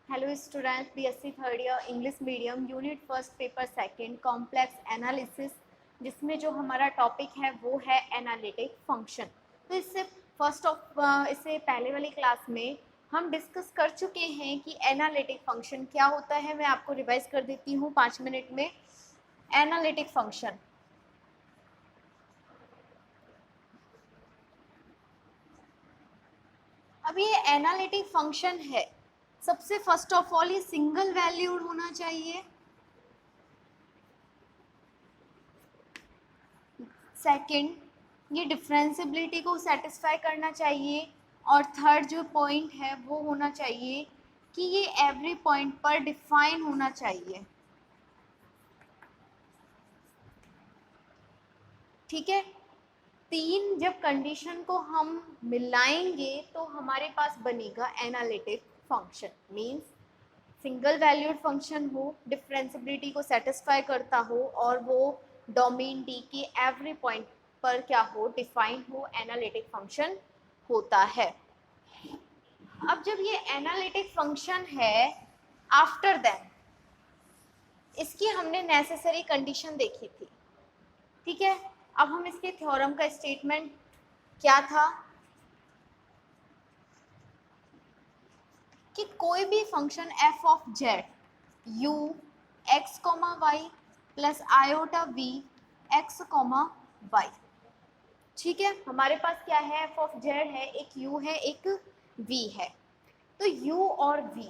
Hello student, BSc third year English medium unit first paper second complex analysis, जिसमें जो हमारा topic है वो है एनालिटिक फंक्शन। तो इससे पहले वाली क्लास में हम डिस्कस कर चुके हैं कि एनालिटिक फंक्शन क्या होता है। मैं आपको रिवाइज कर देती हूँ 5 मिनट में। एनालिटिक फंक्शन, अब ये एनालिटिक फंक्शन है, सबसे फर्स्ट ऑफ ऑल ये सिंगल वैल्यूड होना चाहिए। सेकंड, ये डिफरेंशियबिलिटी को सेटिस्फाई करना चाहिए। और थर्ड जो पॉइंट है वो होना चाहिए कि ये एवरी पॉइंट पर डिफाइन होना चाहिए। ठीक है, तीन जब कंडीशन को हम मिलाएंगे तो हमारे पास बनेगा analytic function. Means single valued function हो, डिफरेंशियबिलिटी को सेटिस्फाई करता हो और वो डोमेन डी के एवरी पॉइंट पर क्या हो, डिफाइन हो, एनालिटिक फंक्शन होता है। अब जब ये एनालिटिक फंक्शन है, आफ्टर देन इसकी हमने नेसेसरी कंडीशन देखी थी। ठीक है, अब हम इसके थ्योरम का स्टेटमेंट क्या था कि कोई भी function f of z u x comma Y plus iota we x comma y. ठीक है, हमारे पास क्या है, एफ ऑफ जेड है, एक यू है, एक वी है। तो यू और वी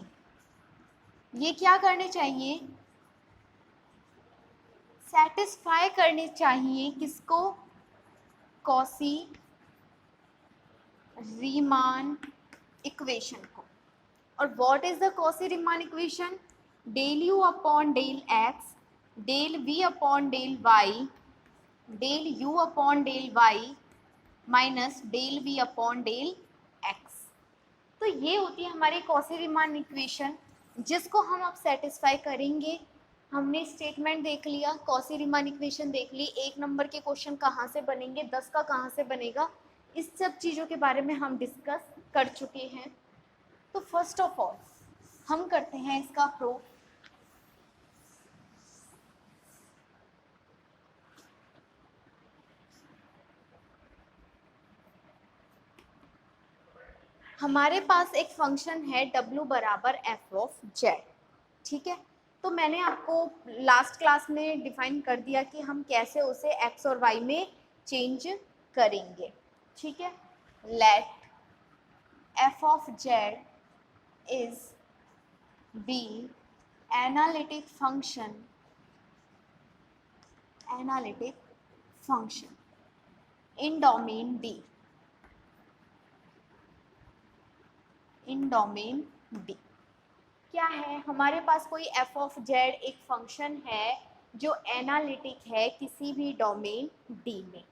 ये क्या करने चाहिए, सेटिस्फाई करने चाहिए किसको, कॉसी रीमान इक्वेशन को। और what is the Cauchy Riemann equation, del you upon del x del we upon del y del you upon del Y minus del we upon del x. तो ये होती है हमारी कॉसी रीमान इक्वेशन, जिसको हम अब सेटिस्फाई करेंगे। हमने स्टेटमेंट देख लिया, कॉसी रीमान इक्वेशन देख ली, एक नंबर के क्वेश्चन कहाँ से बनेंगे, 10 का कहाँ से बनेगा, इस सब चीज़ों के बारे में हम डिस्कस कर चुके हैं। तो फर्स्ट ऑफ ऑल हम करते हैं इसका प्रूफ। हमारे पास एक फंक्शन है w बराबर एफ ऑफ जेड। ठीक है, तो मैंने आपको लास्ट क्लास में डिफाइन कर दिया कि हम कैसे उसे x और y में चेंज करेंगे। ठीक है, let F of Z is be analytic function in domain D, in domain D। क्या है, हमारे पास कोई एफ ऑफ जेड एक फंक्शन है जो एनालिटिक है किसी भी डोमेन डी में।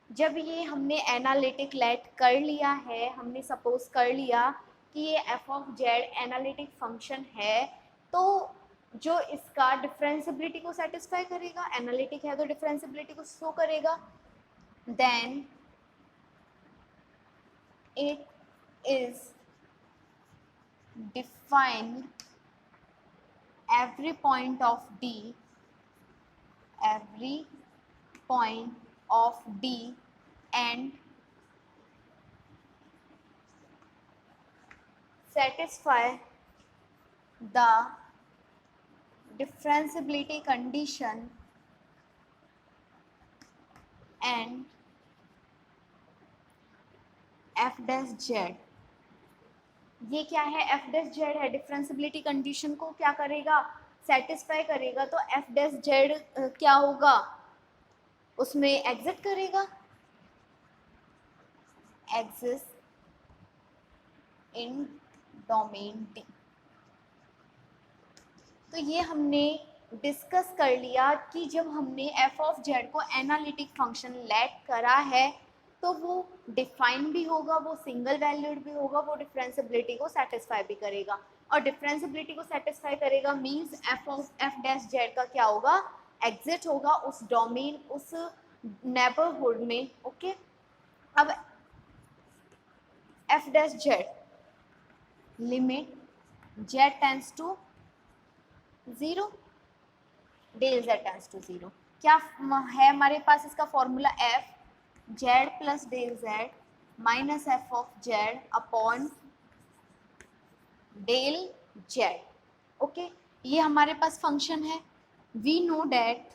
जब ये हमने एनालिटिक लेट कर लिया है, हमने सपोज कर लिया कि ये F of Z analytic function है, तो जो इसका डिफरेंशियबिलिटी को सेटिस्फाई करेगा, एनालिटिक है तो डिफरेंशियबिलिटी को शो करेगा, then it is defined every point of D and satisfy the differentiability condition and f dash z। ये क्या है, एफ डैश जेड है, डिफरेंशियबिलिटी कंडीशन को क्या करेगा, सेटिस्फाई करेगा। तो एफ डैश जेड क्या होगा, उसमें एग्जिट करेगा, एग्जिस्ट इन डोमेन डी। तो ये हमने डिस्कस कर लिया कि जब हमने एफ ऑफ जेड को एनालिटिक फंक्शन लेट करा है तो वो डिफाइन भी होगा, वो सिंगल वैल्यूड भी होगा, वो डिफरेंशियबिलिटी को सेटिस्फाई भी करेगा। और डिफरेंशियबिलिटी को सेटिस्फाई करेगा मींस एफ डैश जेड का क्या होगा, एग्जिट होगा उस डोमेन, उस नेबरहुड में। ओके, अब F dash Z limit Z tends to 0, del Z tends to 0। क्या है हमारे पास इसका formula? F Z plus del Z minus F of Z upon del Z. Okay, ये हमारे पास फंक्शन है। We know that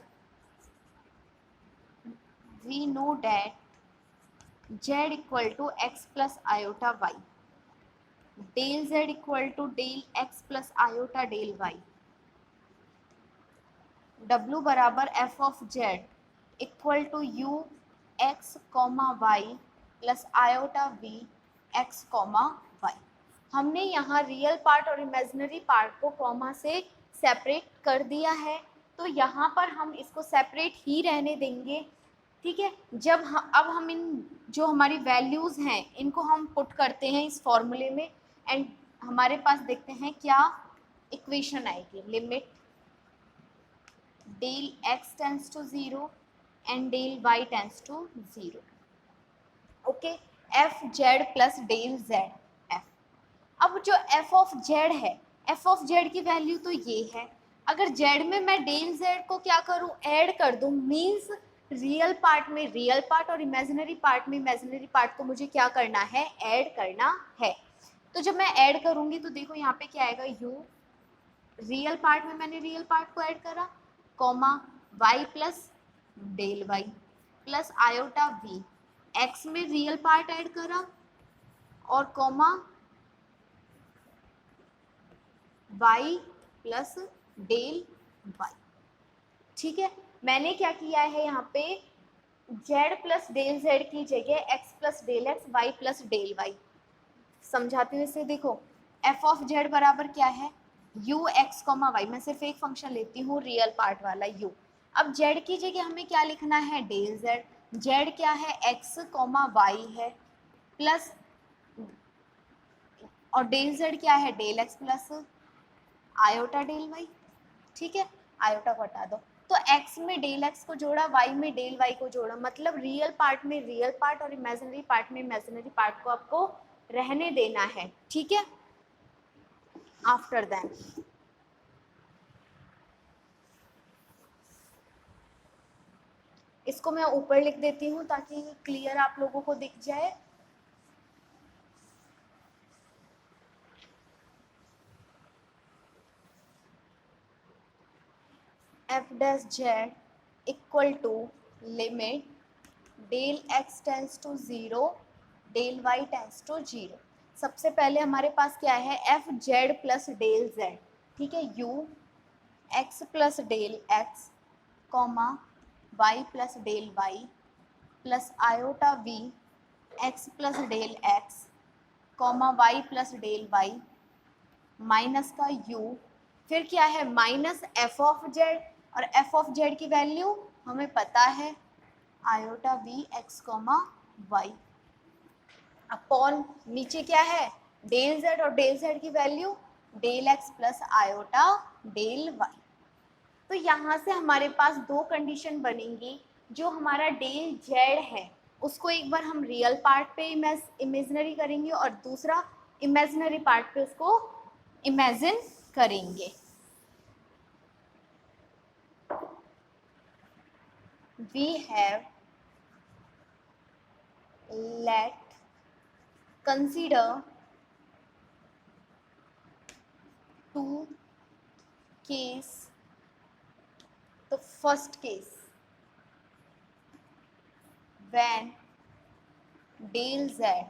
z equal to X plus iota Y, del z equal to del x plus iota del Y, w बराबर F of Z equal to U x comma Y plus iota we x comma Y. हमने यहाँ real part और imaginary part को comma से separate कर दिया है, तो यहाँ पर हम इसको सेपरेट ही रहने देंगे। ठीक है, अब हम इन जो हमारी वैल्यूज़ हैं इनको हम पुट करते हैं इस फॉर्मूले में, एंड हमारे पास देखते हैं क्या इक्वेशन आएगी। Limit del x tends to 0 and del y tends to 0। Okay, F Z plus del Z F. अब जो एफ ऑफ जेड है, एफ ऑफ जेड की वैल्यू तो ये है। अगर जेड में मैं डेल जेड को क्या करूं? ऐड कर दूं, मीन्स रियल पार्ट में रियल पार्ट और इमेजिनरी पार्ट में इमेजिनरी पार्ट को मुझे क्या करना है? ऐड करना है। तो जब मैं ऐड करूंगी तो देखो यहाँ पे क्या आएगा? यू रियल पार्ट में मैंने रियल पार्ट को ऐड करा, comma Y plus del Y plus iota we, X में रियल पार्ट ऐड करा और comma Y plus del Y. ठीक है, मैंने क्या किया है यहाँ पे? जेड प्लस डेल जेड की जगह X plus del X Y plus del Y. समझाते हुए से देखो, एफ ऑफ जेड बराबर क्या है? You x comma Y. मैं सिर्फ एक फंक्शन लेती हूँ रियल पार्ट वाला यू। अब जेड की जगह हमें क्या लिखना है? Del Z. जेड क्या है? एक्स कॉमा वाई है प्लस, और डेल जेड क्या है? Del x plus iota del Y. ठीक है, आयोटा को हटा दो। तो x में डेल x को जोड़ा, y में डेल y को जोड़ा, मतलब रियल पार्ट में रियल पार्ट और इमेजिनरी पार्ट में इमेजिनरी पार्ट को आपको रहने देना है। ठीक है, आफ्टर दैट इसको मैं ऊपर लिख देती हूँ ताकि क्लियर आप लोगों को दिख जाए। F dash Z equal to limit del X tends to 0 del Y tends to 0। सबसे पहले हमारे पास क्या है? F Z plus del Z. ठीक है, you x plus del x comma Y plus del Y plus iota we x plus del x comma Y plus del Y minus का U, फिर क्या है? माइनस एफ ऑफ जेड, और F of Z की value हमें पता है iota we x comma Y upon नीचे क्या है? डेल जेड, और डेल जेड की value del x plus iota del Y. तो यहाँ से हमारे पास दो कंडीशन बनेंगी। जो हमारा डेल जेड है उसको एक बार हम रियल पार्ट पे इमेजिनरी करेंगे और दूसरा इमेजिनरी पार्ट पे उसको इमेजिन करेंगे। We have let consider two case. The first case when del Z,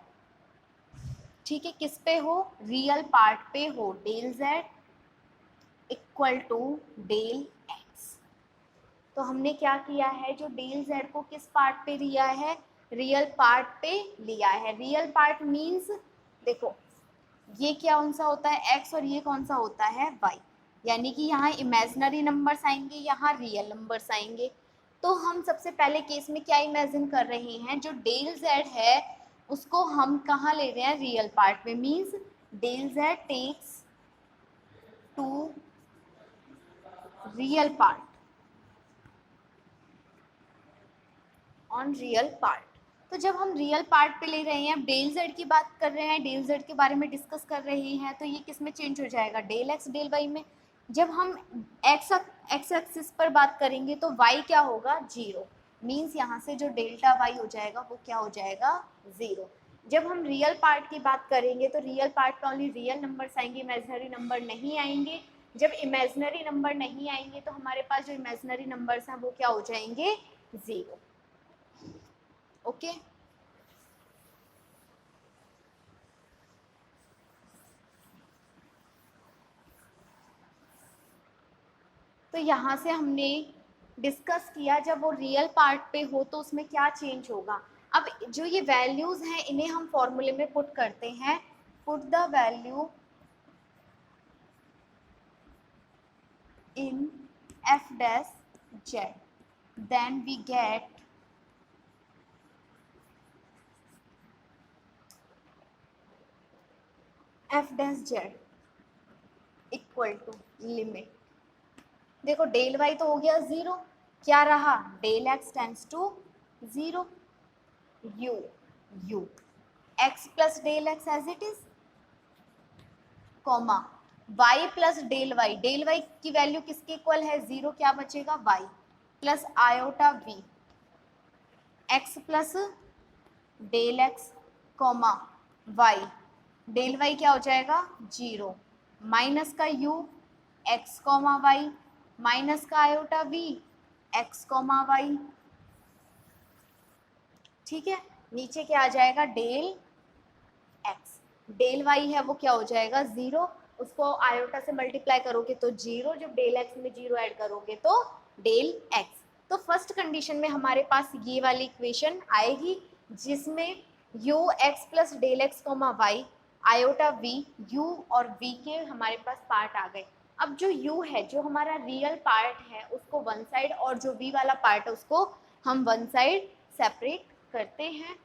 ठीक है, किस पे हो? रियल पार्ट पे हो, del Z equal to del x. तो हमने क्या किया है? जो डेल जेड को किस पार्ट पे लिया है? रियल पार्ट पे लिया है। रियल पार्ट मीन्स देखो ये क्या कौन सा होता है? एक्स, और ये कौन सा होता है? वाई। यानी कि यहाँ इमेजिनरी नंबर्स आएंगे, यहाँ रियल नंबर्स आएंगे। तो हम सबसे पहले केस में क्या इमेजिन कर रहे हैं? जो डेल जेड है उसको हम कहाँ ले रहे हैं? रियल पार्ट में। Means del Z takes to real part on real part. तो जब हम रियल पार्ट पे ले रहे हैं, अब डेल जेड की बात कर रहे हैं, डेल जेड के बारे में डिस्कस कर रहे हैं, तो ये किस में चेंज हो जाएगा, डेल एक्स डेल वाई में। जब हम एक्स एक्सिस पर बात करेंगे तो वाई क्या होगा, जीरो, मीन्स यहाँ से जो डेल्टा वाई हो जाएगा वो क्या हो जाएगा, ज़ीरो। जब हम रियल पार्ट की बात करेंगे तो रियल पार्ट पे ओनली रियल नंबर्स आएंगे, इमेजिनरी नंबर नहीं आएंगे। जब इमेजिनरी नंबर नहीं आएंगे तो हमारे पास जो इमेजिनरी नंबर्स हैं वो क्या हो जाएंगे, ज़ीरो। ओके तो यहाँ से हमने डिस्कस किया जब वो रियल पार्ट पे हो तो उसमें क्या चेंज होगा। अब जो ये वैल्यूज हैं इन्हें हम फॉर्मूले में पुट करते हैं, put the value in F dash Z, then we get F dash Z equal to limit, देखो डेल वाई तो हो गया ज़ीरो, क्या रहा, del X tends to zero, U U x plus del X as it is, comma Y plus del Y की value किसके equal है, zero, क्या बचेगा, Y plus iota we x plus del x comma Y, del Y क्या हो जाएगा, zero, minus का u x comma Y minus का iota we x comma y, ठीक है। नीचे क्या आ जाएगा, डेल एक्स, डेल वाई है वो क्या हो जाएगा, ज़ीरो, उसको आयोटा से मल्टीप्लाई करोगे तो जीरो, जब डेल एक्स में जीरो ऐड करोगे तो डेल एक्स। तो फर्स्ट कंडीशन में हमारे पास ये वाली इक्वेशन आएगी जिसमें U x plus del X comma Y iota V, U और वी के हमारे पास पार्ट आ गए। अब जो u है जो हमारा रियल पार्ट है उसको वन साइड और जो v वाला पार्ट है उसको हम वन साइड सेपरेट करते हैं।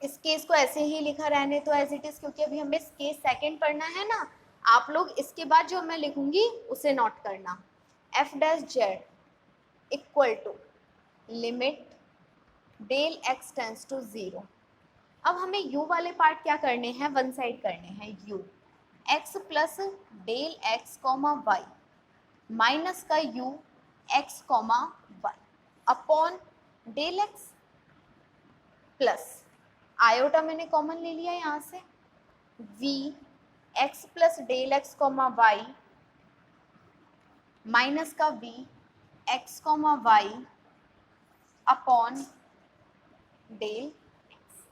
इस केस को ऐसे ही लिखा रहने तो एज इट इज, क्योंकि अभी हमें केस सेकंड पढ़ना है ना। आप लोग इसके बाद जो मैं लिखूंगी उसे नोट करना, F dash Z equal to limit del X tends to zero. अब हमें u वाले पार्ट क्या करने हैं, वन साइड करने हैं, u X plus del x comma Y minus का u X comma Y upon del x plus iota मैंने कॉमन ले लिया यहाँ से, v X plus del x comma Y minus का v X comma Y upon del X.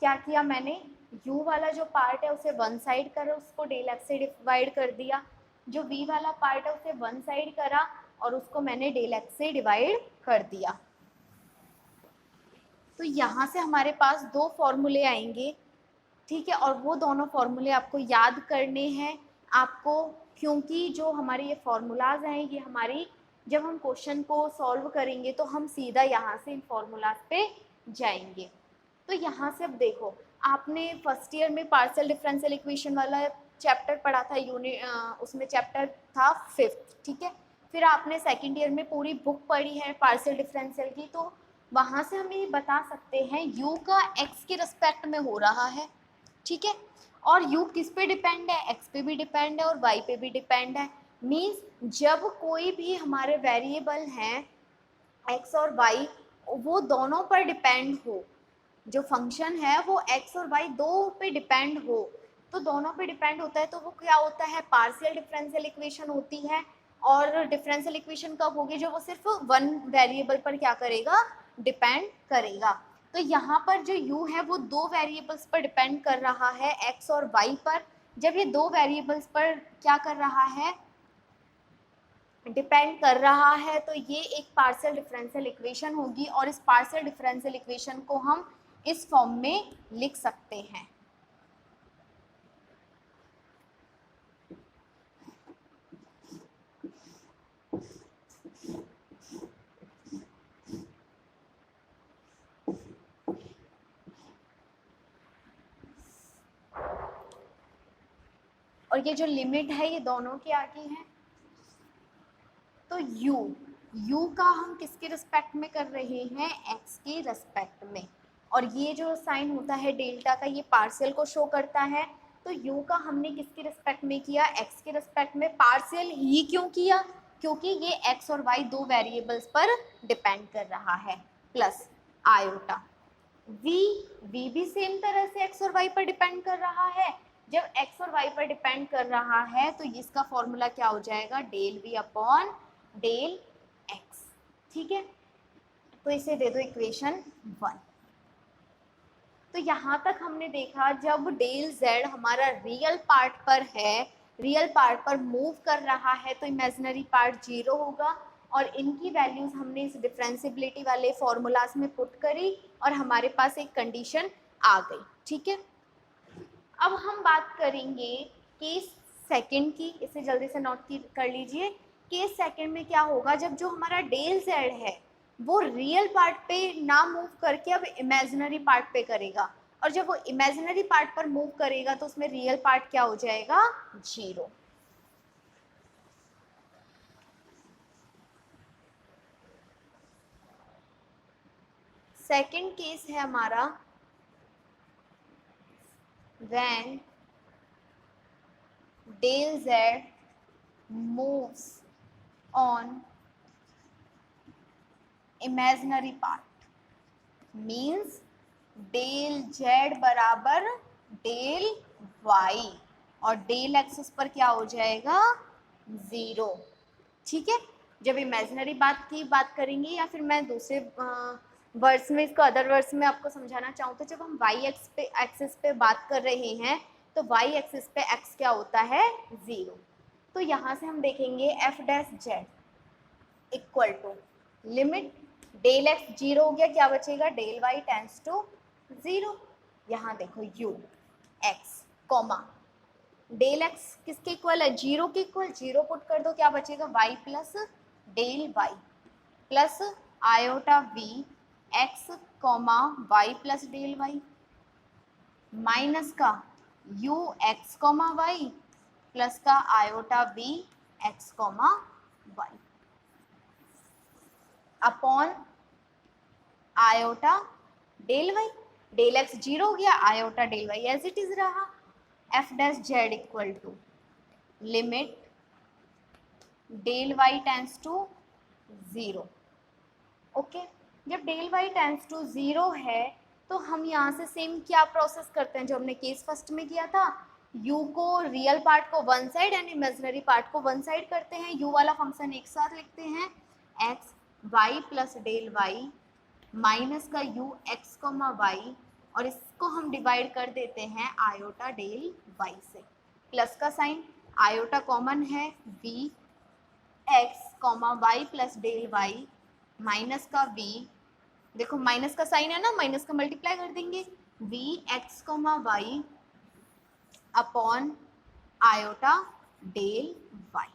क्या किया मैंने, u वाला जो पार्ट है उसे वन साइड करा, उसको डेल एक्स से डिवाइड कर दिया, जो v वाला पार्ट है उसे वन साइड करा और उसको मैंने डेल एक्स से डिवाइड कर दिया। तो यहाँ से हमारे पास दो फॉर्मूले आएंगे, ठीक है, और वो दोनों फॉर्मूले आपको याद करने हैं आपको, क्योंकि जो हमारे ये फॉर्मूलाज हैं ये हमारी जब हम क्वेश्चन को सॉल्व करेंगे तो हम सीधा यहाँ से इन फॉर्मूलाज पे जाएंगे। तो यहाँ से अब देखो, आपने फर्स्ट ईयर में पार्शियल डिफरेंशियल इक्वेशन वाला चैप्टर पढ़ा था, उसमें चैप्टर था फिफ्थ, ठीक है। फिर आपने सेकेंड ईयर में पूरी बुक पढ़ी है पार्शियल डिफरेंशियल की, तो वहाँ से हम ये बता सकते हैं u का x के रिस्पेक्ट में हो रहा है, ठीक है, और u किस पे डिपेंड है, x पे भी डिपेंड है और y पे भी डिपेंड है। मीन्स जब कोई भी हमारे वेरिएबल हैं x और y वो दोनों पर डिपेंड हो, जो फंक्शन है वो x और y दो पे डिपेंड हो, तो दोनों पे डिपेंड होता है तो वो क्या होता है, पार्शियल डिफरेंशियल इक्वेशन होती है। और डिफरेंशियल इक्वेशन कब होगी, जो वो सिर्फ वन वेरिएबल पर क्या करेगा, डिपेंड करेगा। तो यहाँ पर जो u है वो दो वेरिएबल्स पर डिपेंड कर रहा है, x और y पर। जब ये दो वेरिएबल्स पर क्या कर रहा है, डिपेंड कर रहा है, तो ये एक पार्शियल डिफरेंशियल इक्वेशन होगी और इस पार्शियल डिफरेंशियल इक्वेशन को हम इस फॉर्म में लिख सकते हैं। और ये जो लिमिट है ये दोनों की आगे है, तो u u का हम किसके रिस्पेक्ट में कर रहे हैं, x के रिस्पेक्ट में, और ये जो साइन होता है डेल्टा का, ये पार्शियल को शो करता है। तो u का हमने किसके रिस्पेक्ट में किया, x के रिस्पेक्ट में। पार्शियल ही क्यों किया, क्योंकि ये x और y दो वेरिएबल्स पर डिपेंड कर रहा है। प्लस आयोटा v भी सेम तरह से x और y पर डिपेंड कर रहा है। जब x और y पर डिपेंड कर रहा है तो इसका फॉर्मूला क्या हो जाएगा, del v upon del x। ठीक है, तो इसे दे दो इक्वेशन 1। तो यहाँ तक हमने देखा जब डेल z हमारा रियल पार्ट पर है, रियल पार्ट पर मूव कर रहा है, तो इमेजिनरी पार्ट 0 होगा, और इनकी वैल्यूज हमने इस डिफरेंशिएबिलिटी वाले फॉर्मूलाज में पुट करी और हमारे पास एक कंडीशन आ गई। ठीक है, अब हम बात करेंगे केस सेकंड की, इसे जल्दी से नोट कर लीजिए। केस सेकंड में क्या होगा, जब जो हमारा डेल z है वो रियल पार्ट पे ना मूव करके अब इमेजिनरी पार्ट पे करेगा, और जब वो इमेजिनरी पार्ट पर मूव करेगा तो उसमें रियल पार्ट क्या हो जाएगा, 0। सेकंड केस है हमारा when del z moves on imaginary part, means del z बराबर डेल y, और डेल एक्सिस पर क्या हो जाएगा, 0। ठीक है, जब इमेजिनरी बात करेंगे, या फिर मैं दूसरे वर्ड्स में, इसको अदर वर्ड्स में आपको समझाना चाहूँ तो जब हम y एक्सिस पे बात कर रहे हैं तो y एक्सिस पे x क्या होता है, 0। तो यहाँ से हम देखेंगे F dash Z equal to limit del X 0 हो गया, क्या बचेगा, डेल y टेंस टू 0। यहाँ देखो u x comma del X किसके इक्वल है, 0 के इक्वल, 0 पुट कर दो, क्या बचेगा, y plus del y plus iota v x comma y plus del y minus का u x comma y plus का iota v x comma y upon iota del y, del x 0 हो गया, iota del y as it is रहा। F dash Z equal to limit del y tends to 0। Okay, जब del y tends to 0 है तो हम यहाँ से same क्या प्रोसेस करते हैं जो हमने केस फर्स्ट में किया था, u को रियल पार्ट को one side and imaginary part को वन साइड करते हैं, u वाला फंक्शन एक साथ लिखते हैं, x y plus del y minus का u x कॉमा वाई, और इसको हम डिवाइड कर देते हैं आयोटा डेल y से, प्लस का साइन आयोटा कॉमन है, v x comma Y plus del y minus का v, देखो माइनस का साइन है ना, माइनस का मल्टीप्लाई कर देंगे, v x comma Y upon iota del y।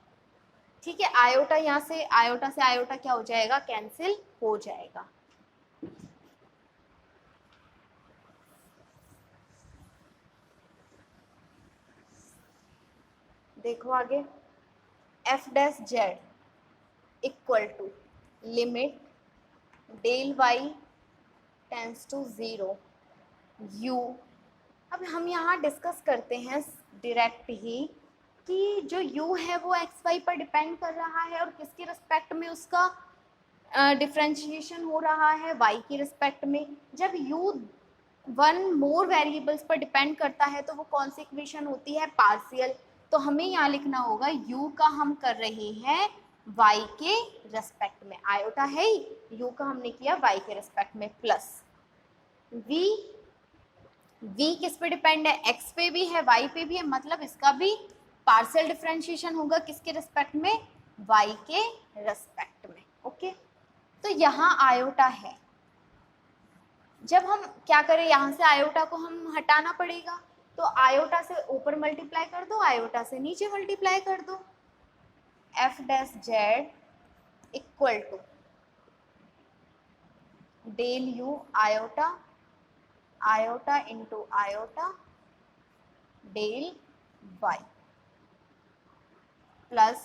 ठीक है, आयोटा यहाँ से आयोटा क्या हो जाएगा, कैंसिल हो जाएगा। देखो आगे F dash Z equal to limit del Y tends to 0 u। अब हम यहाँ डिस्कस करते हैं डायरेक्ट ही कि जो u है वो एक्स वाई पर डिपेंड कर रहा है और किसके रिस्पेक्ट में उसका डिफ्रेंशिएशन हो रहा है, y के रिस्पेक्ट में। जब u वन मोर वेरिएबल्स पर डिपेंड करता है तो वो कौन सी इक्वेशन होती है, पार्शियल। तो हमें यहाँ लिखना होगा u का हम कर रहे हैं y के रेस्पेक्ट में, आयोटा है ही, u का हमने किया y के रेस्पेक्ट में, प्लस v किस पे डिपेंड है, x पे भी है y पे भी है, मतलब इसका भी पार्शियल डिफरेंशिएशन होगा किसके रेस्पेक्ट में, y के रेस्पेक्ट में। ओके, तो यहाँ आयोटा है, जब हम क्या करें, यहाँ से आयोटा को हम हटाना पड़ेगा, तो आयोटा से ऊपर मल्टीप्लाई कर दो, आयोटा से नीचे मल्टीप्लाई कर दो, f dash Z equal to del u iota into iota del Y plus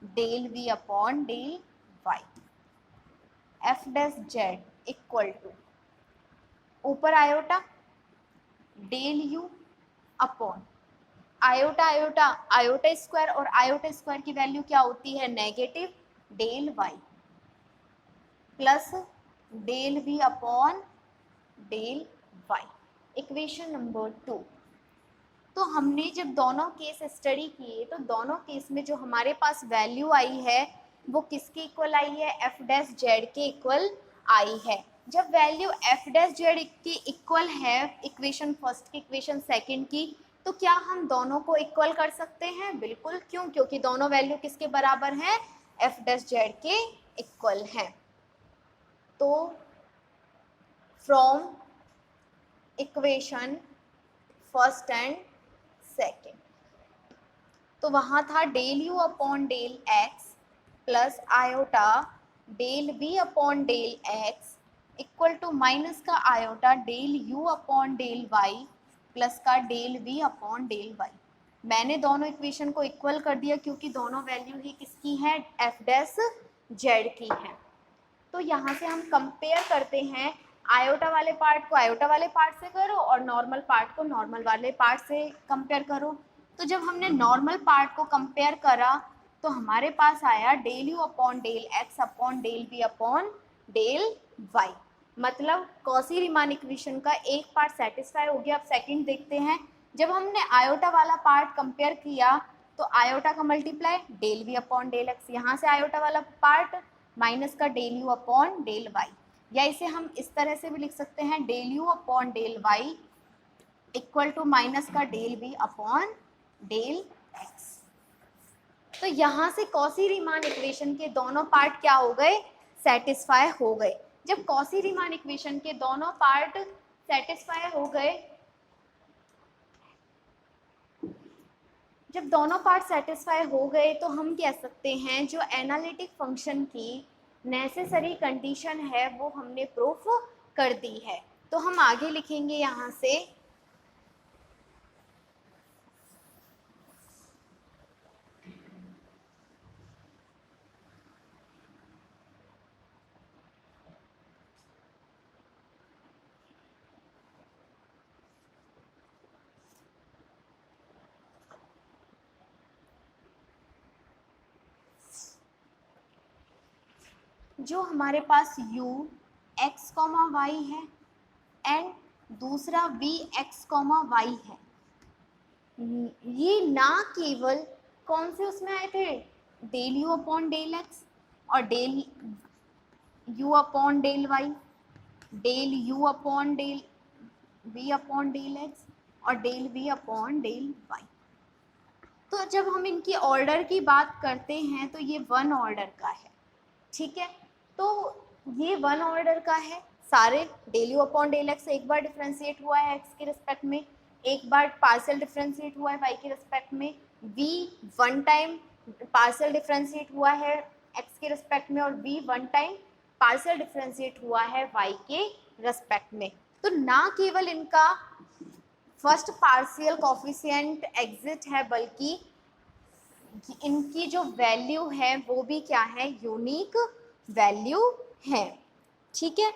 del we upon del y. F dash Z equal to ऊपर iota del you upon iota iota iota square, और iota square की value क्या होती है negative, del Y plus del we upon del y. Equation number 2। तो हमने जब दोनों केस स्टडी किए तो दोनों केस में जो हमारे पास वैल्यू आई है वो किसके इक्वल आई है, एफ डैश जेड के इक्वल आई है। जब वैल्यू एफ डैश जेड की इक्वल है इक्वेशन फर्स्ट की इक्वेशन सेकंड की, तो क्या हम दोनों को इक्वल कर सकते हैं? बिल्कुल। क्यों? क्योंकि दोनों वैल्यू किसके बराबर हैं, एफ डैश जेड के इक्वल हैं। तो from equation first and second, तो वहाँ था del you upon del x plus iota del we upon del x equal to minus का iota del you upon del Y plus का del we upon del y. मैंने दोनों equation को equal कर दिया क्योंकि दोनों वैल्यू ही किसकी हैं, एफ डैश जेड की हैं। तो यहाँ से हम कंपेयर करते हैं, आयोटा वाले पार्ट को आयोटा वाले पार्ट से करो और नॉर्मल पार्ट को नॉर्मल वाले पार्ट से कंपेयर करो। तो जब हमने नॉर्मल पार्ट को कंपेयर करा तो हमारे पास आया del you upon del X upon del we upon del Y. मतलब कॉसी रीमान इक्वेशन का एक पार्ट सेटिस्फाई हो गया। अब सेकंड देखते हैं। जब हमने आयोटा वाला पार्ट कंपेयर किया तो आयोटा का multiply del we upon del X, यहाँ से आयोटा वाला पार्ट माइनस का del you upon del Y, या इसे हम इस तरह से भी लिख सकते हैं del you upon del y equal to minus का del we upon del x. तो यहाँ से कॉसी रीमान इक्वेशन के दोनों पार्ट क्या हो गए, सेटिस्फाई हो गए। जब कॉसी रीमान इक्वेशन के दोनों पार्ट सेटिस्फाई हो गए, जब दोनों पार्ट सेटिस्फाई हो गए तो हम कह सकते हैं जो एनालिटिक फंक्शन की नेसेसरी कंडीशन है वो हमने प्रूफ कर दी है। तो हम आगे लिखेंगे यहाँ से जो हमारे पास u x कॉमा वाई है एंड दूसरा v x कॉमा वाई है, ये ना केवल कौन से उसमें आए थे, del you upon del x और del you upon del y, del you upon del we upon del x और del we upon del Y. तो जब हम इनकी ऑर्डर की बात करते हैं तो ये वन ऑर्डर का है, ठीक है। तो ये वन ऑर्डर का है, सारे del you upon del X एक बार डिफ्रेंशिएट हुआ है एक्स के रिस्पेक्ट में, एक बार पार्शियल डिफ्रेंशिएट हुआ है वाई के रिस्पेक्ट में, v one time partial differentiate हुआ है एक्स के रिस्पेक्ट में और v one time partial differentiate हुआ है y के रिस्पेक्ट में। तो ना केवल इनका फर्स्ट पार्शियल कोफिशिएंट एग्जिट है बल्कि इनकी जो वैल्यू है वो भी क्या है, यूनिक वैल्यू है, ठीक है।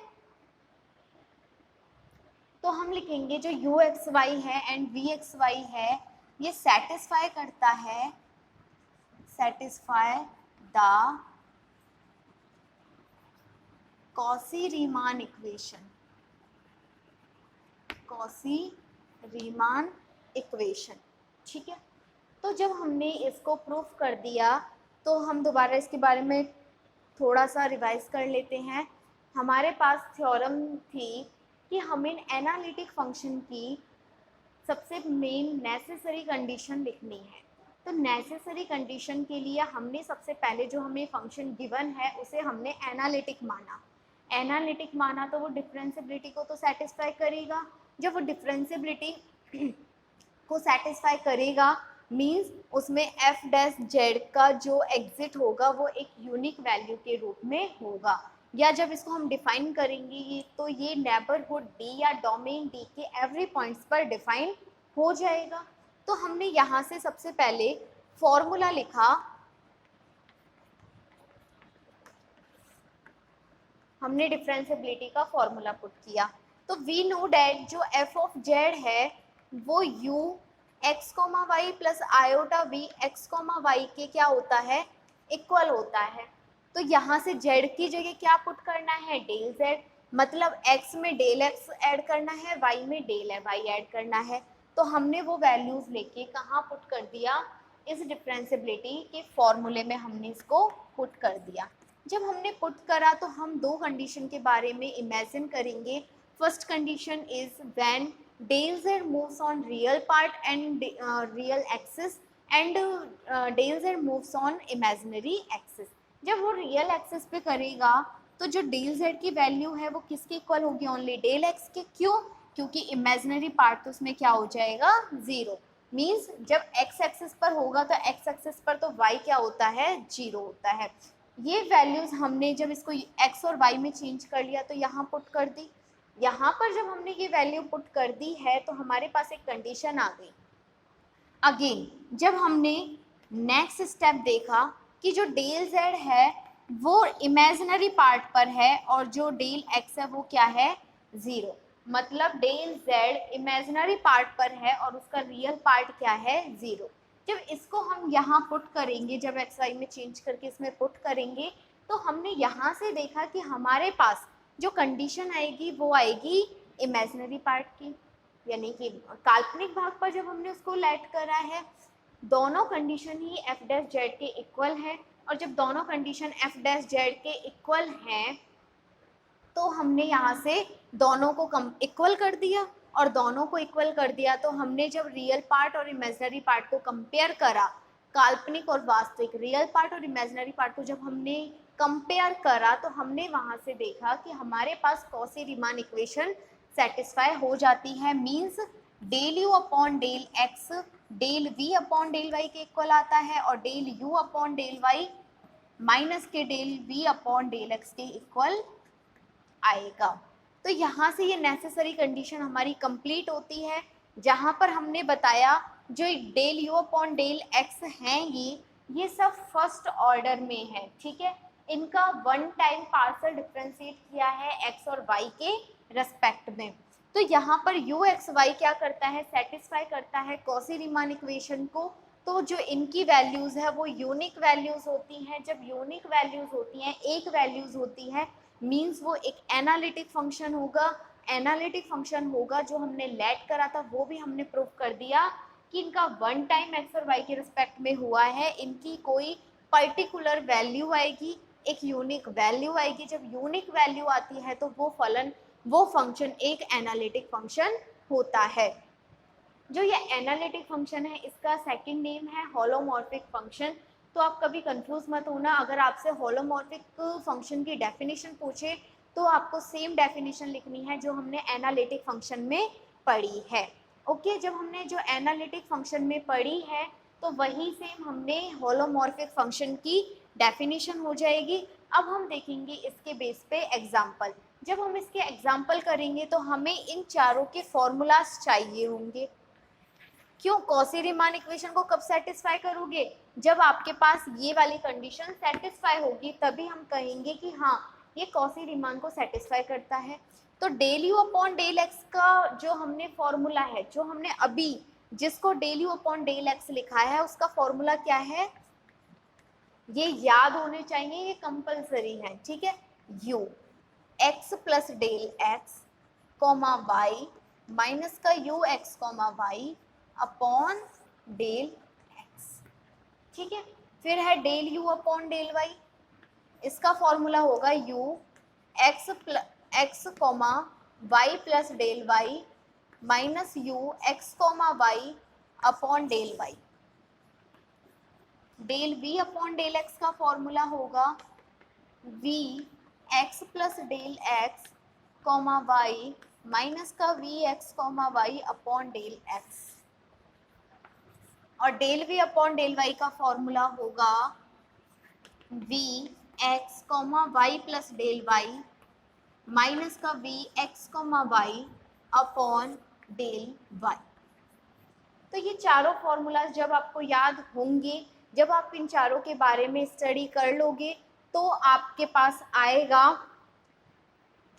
तो हम लिखेंगे जो यू एक्स वाई है एंड वी एक्स वाई है ये सेटिस्फाई करता है, satisfy the Cauchy Riemann equation, quasi Riemann equation, ठीक है। तो जब हमने इसको प्रूफ कर दिया तो हम दोबारा इसके बारे में थोड़ा सा रिवाइज कर लेते हैं। हमारे पास थ्योरम थी कि हमें एनालिटिक फंक्शन की सबसे मेन नेसेसरी कंडीशन लिखनी है। तो नेसेसरी कंडीशन के लिए हमने सबसे पहले जो हमें फंक्शन गिवन है उसे हमने एनालिटिक माना। एनालिटिक माना तो वो डिफरेंशिएबिलिटी को तो सेटिस्फाई करेगा। जब वो डिफरेंशिएबिलिटी को सेटिस्फाई करेगा मींस उसमें एफ डैश जेड का जो एग्जिट होगा वो एक यूनिक वैल्यू के रूप में होगा, या जब इसको हम डिफाइन करेंगे तो ये नेबरहुड डी या डोमेन डी के एवरी पॉइंट्स पर डिफाइन हो जाएगा। तो हमने यहाँ से सबसे पहले फॉर्मूला लिखा हमने डिफरेंशिएबिलिटी का फॉर्मूला पुट किया। तो वी नो डैट जो एफ ऑफ जेड है वो U X comma Y plus iota we X comma Y के क्या होता है, इक्वल होता है। तो यहाँ से जेड की जगह क्या पुट करना है, डेल जेड, मतलब एक्स में डेल एक्स ऐड करना है, वाई में डेल वाई ऐड करना है। तो हमने वो वैल्यूज लेके कहाँ पुट कर दिया, इस डिफरेंशिएबिलिटी के फॉर्मूले में हमने इसको पुट कर दिया। जब हमने पुट करा तो हम दो कंडीशन के बारे में इमेजिन करेंगे। First condition is when del Z moves on real part and real axis and del Z moves on imaginary axis. जब वो रियल एक्सिस पे करेगा तो जो डेल जेड की वैल्यू है वो किसके इक्वल होगी, ओनली डेल एक्स के। क्यों, क्योंकि इमेजिनरी पार्ट तो उसमें क्या हो जाएगा, जीरो। मीन्स जब एक्स एक्सिस पर होगा तो एक्स एक्सिस पर तो वाई क्या होता है, जीरो होता है। ये वैल्यूज हमने जब इसको x और y में चेंज कर लिया तो यहाँ पुट कर दी। यहाँ पर जब हमने ये वैल्यू पुट कर दी है तो हमारे पास एक कंडीशन आ गई। अगेन जब हमने नेक्स्ट स्टेप देखा कि जो डेल z है वो इमेजिनरी पार्ट पर है और जो डेल x है वो क्या है, जीरो। मतलब डेल z इमेजिनरी पार्ट पर है और उसका रियल पार्ट क्या है, जीरो। जब इसको हम यहाँ पुट करेंगे, जब एक्स वाई में चेंज करके इसमें पुट करेंगे तो हमने यहाँ से देखा कि हमारे पास जो कंडीशन आएगी वो आएगी इमेजिनरी पार्ट की, यानी कि काल्पनिक भाग पर जब हमने उसको लेट करा है दोनों कंडीशन ही एफ डैश जेड के इक्वल है। और जब दोनों कंडीशन एफ डैश जेड के इक्वल हैं तो हमने यहाँ से दोनों को इक्वल कर दिया। और दोनों को इक्वल कर दिया तो हमने जब रियल पार्ट और इमेजिनरी पार्ट को कंपेयर करा, काल्पनिक और वास्तविक रियल पार्ट और इमेजिनरी पार्ट को जब हमने कंपेयर करा तो हमने वहाँ से देखा कि हमारे पास कॉची रीमान इक्वेशन सेटिस्फाई हो जाती है। Means del you upon del x del we upon del y के इक्वल आता है और del you upon del Y minus के del we upon del x के इक्वल आएगा। तो यहाँ से ये नेसेसरी कंडीशन हमारी कंप्लीट होती है, जहाँ पर हमने बताया जो del you upon del X हैं ये सब फर्स्ट ऑर्डर में है, ठीक है। इनका वन टाइम पार्शियल डिफरेंशिएट किया है एक्स और वाई के रेस्पेक्ट में। तो यहाँ पर यू एक्स वाई क्या करता है, सेटिस्फाई करता है कॉची रीमान इक्वेशन को। तो जो इनकी वैल्यूज़ है वो यूनिक वैल्यूज़ होती हैं। जब यूनिक वैल्यूज़ होती हैं, एक वैल्यूज़ होती है, मीन्स वो एक एनालिटिक फंक्शन होगा। एनालिटिक फंक्शन होगा जो हमने लेट करा था वो भी हमने प्रूव कर दिया कि इनका वन टाइम एक्स और वाई के रिस्पेक्ट में हुआ है। इनकी कोई पर्टिकुलर वैल्यू आएगी, एक यूनिक वैल्यू आएगी। जब यूनिक वैल्यू आती है तो वो फंक्शन एक एनालिटिक फंक्शन होता है। जो ये एनालिटिक फंक्शन है इसका सेकंड नेम है होलोमॉर्फिक फंक्शन। तो आप कभी कंफ्यूज मत होना, अगर आपसे होलोमॉर्फिक फंक्शन की डेफिनेशन पूछे तो आपको सेम डेफिनेशन लिखनी है जो हमने एनालिटिक फंक्शन में पढ़ी है। ओके, जब हमने जो एनालिटिक फंक्शन में पढ़ी है तो वही सेम हमने होलोमॉर्फिक फंक्शन की डेफिनेशन हो जाएगी। अब हम देखेंगे इसके बेस पे एग्जाम्पल। जब हम इसके एग्जाम्पल करेंगे तो हमें इन चारों के फॉर्मूलाज चाहिए होंगे। क्यों, कॉची रीमान इक्वेशन को कब सेटिस्फाई करोगे, जब आपके पास ये वाली कंडीशन सेटिस्फाई होगी तभी हम कहेंगे कि हाँ ये कॉची रीमान को सेटिस्फाई करता है। तो del you upon del x का जो हमने फॉर्मूला है, जो हमने अभी जिसको del you upon del X लिखा है उसका फॉर्मूला क्या है, ये याद होने चाहिए, ये कंपल्सरी है, ठीक है। You x plus del x comma Y minus का u x comma Y upon del x, ठीक है। फिर है del you upon del y, इसका फॉर्मूला होगा u x comma Y plus del Y minus u x comma Y upon del y. Del we upon del x का formula होगा v x plus del x comma Y minus का v x comma Y upon del x. और del we upon del y का formula होगा v x comma Y plus del Y minus का v x comma Y upon del Y. तो ये चारों formulas जब आपको याद होंगे, जब आप इन चारों के बारे में स्टडी कर लोगे तो आपके पास आएगा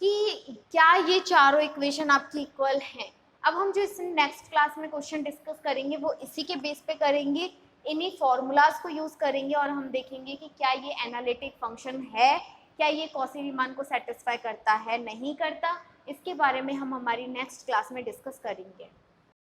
कि क्या ये चारों इक्वेशन आपकी इक्वल हैं। अब हम जो इस नेक्स्ट क्लास में क्वेश्चन डिस्कस करेंगे वो इसी के बेस पे करेंगे, इन्हीं फॉर्मूलाज को यूज़ करेंगे और हम देखेंगे कि क्या ये एनालिटिक फंक्शन है, क्या ये कॉची रीमान को सेटिस्फाई करता है नहीं करता। इसके बारे में हम हमारी नेक्स्ट क्लास में डिस्कस करेंगे।